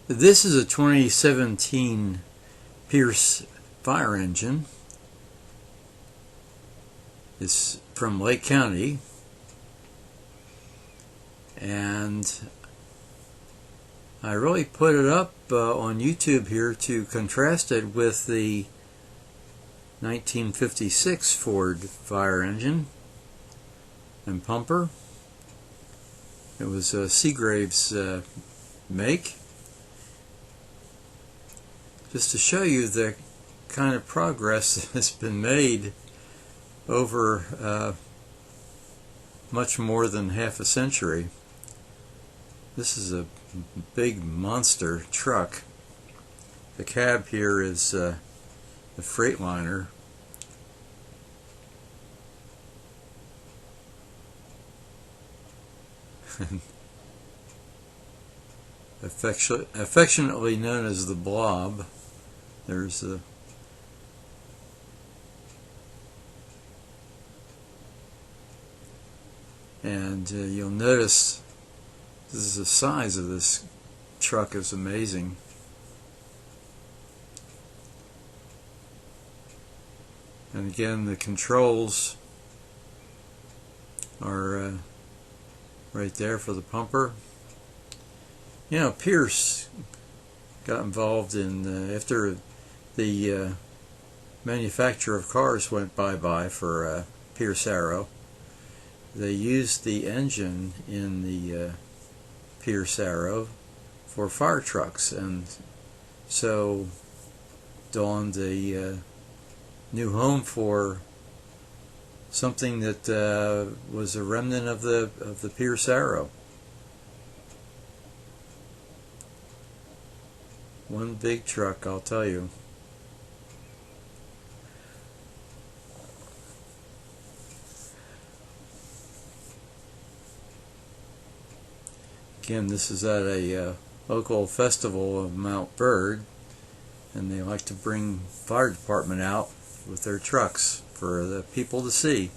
This is a 2017 Pierce fire engine. It's from Lake County, and I really put it up on YouTube here to contrast it with the 1956 Ford fire engine and pumper. It was Seagrave's make. Just to show you the kind of progress that's been made over much more than half a century. This is a big monster truck. The cab here is a Freightliner. Affectionately known as the Blob. There's a and you'll notice the size of this truck is amazing. And again, the controls are right there for the pumper. You know, Pierce got involved in after the manufacturer of cars went bye-bye for Pierce Arrow. They used the engine in the Pierce Arrow for fire trucks, and so dawned a new home for something that was a remnant of the Pierce Arrow. One big truck, I'll tell you. Again, this is at a local festival of Montverde, and they like to bring fire department out with their trucks for the people to see.